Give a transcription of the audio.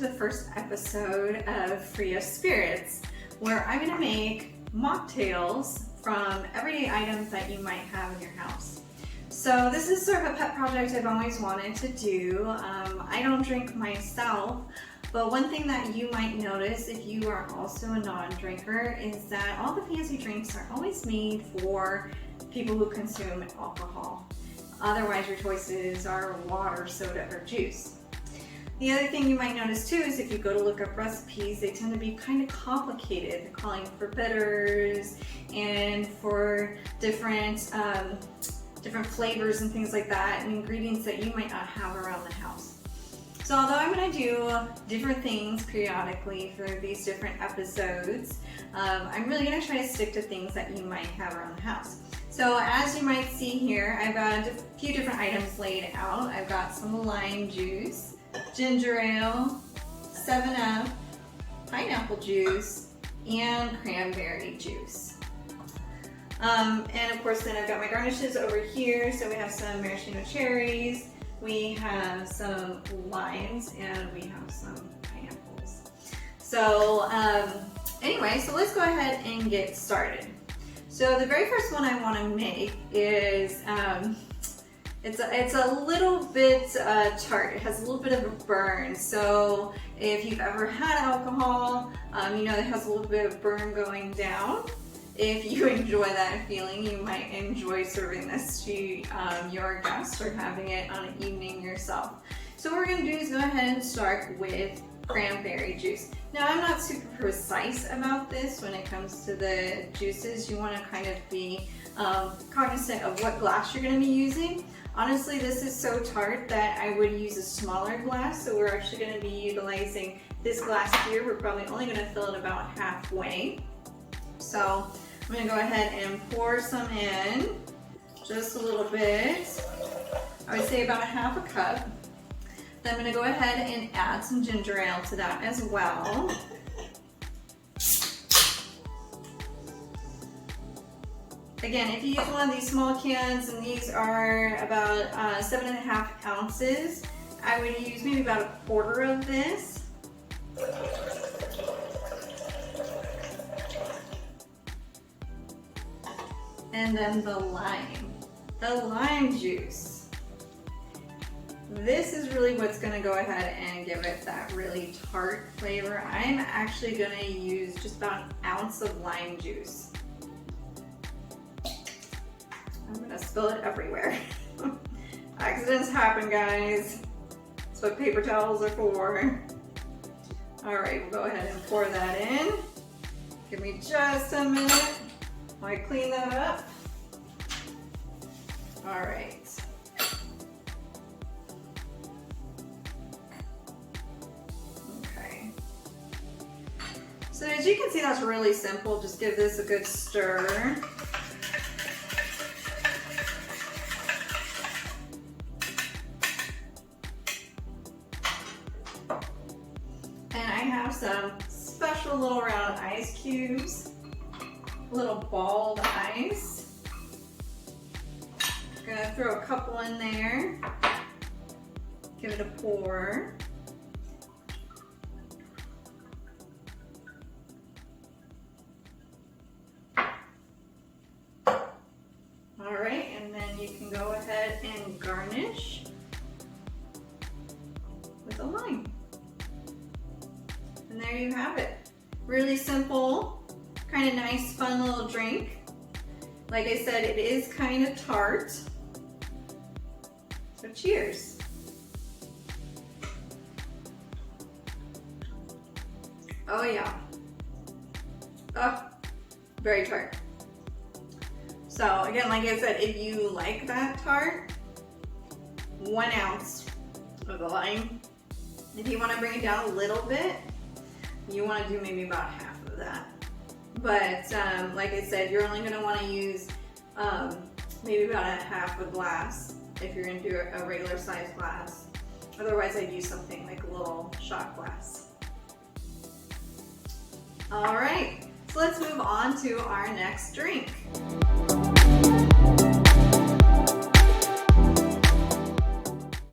the first episode of Frio Spirits, where I'm going to make mocktails from everyday items that you might have in your house. So this is sort of a pet project I've always wanted to do. I don't drink myself, but one thing that you might notice if you are also a non-drinker is that all the fancy drinks are always made for people who consume alcohol. Otherwise, your choices are water, soda, or juice. The other thing you might notice too is if you go to look up recipes, they tend to be kind of complicated. They're calling for bitters and for different flavors and things like that, and ingredients that you might not have around the house. So although I'm going to do different things periodically for these different episodes, I'm really going to try to stick to things that you might have around the house. So as you might see here, I've got a few different items laid out. I've got some lime juice, ginger ale, 7-Up, pineapple juice, and cranberry juice. And of course then I've got my garnishes over here. So we have some maraschino cherries, we have some limes, and we have some pineapples. So anyway, so let's go ahead and get started. So the very first one I want to make is, it's a little bit tart. It has a little bit of a burn. So if you've ever had alcohol, you know it has a little bit of burn going down. If you enjoy that feeling, you might enjoy serving this to your guests or having it on an evening yourself. So what we're going to do is go ahead and start with cranberry juice. Now I'm not super precise about this when it comes to the juices. You want to kind of be cognizant of what glass you're going to be using. Honestly, this is so tart that I would use a smaller glass, so we're actually going to be utilizing this glass here. We're probably only going to fill it about halfway. So I'm going to go ahead and pour some in, just a little bit. I would say about a half a cup. Then I'm going to go ahead and add some ginger ale to that as well. Again, if you use one of these small cans, and these are about 7.5 ounces, I would use maybe about a quarter of this. And then the lime juice. This is really what's going to go ahead and give it that really tart flavor. I'm actually going to use just about an ounce of lime juice. I'm going to spill it everywhere. Accidents happen, guys. That's what paper towels are for. Alright, we'll go ahead and pour that in. Give me just a minute while I clean that up. Alright. So as you can see, that's really simple. Just give this a good stir. And I have some special little round ice cubes, little balled ice. I'm gonna throw a couple in there. Give it a pour. Alright, and then you can go ahead and garnish with a lime. And there you have it. Really simple, kind of nice, fun little drink. Like I said, it is kind of tart. So cheers. Oh yeah. Oh, very tart. So again, like I said, if you like that tart, 1 ounce of the lime. If you want to bring it down a little bit, you want to do maybe about half of that. But like I said, you're only going to want to use maybe about a half a glass if you're going to do a regular size glass. Otherwise, I'd use something like a little shot glass. All right, so let's move on to our next drink.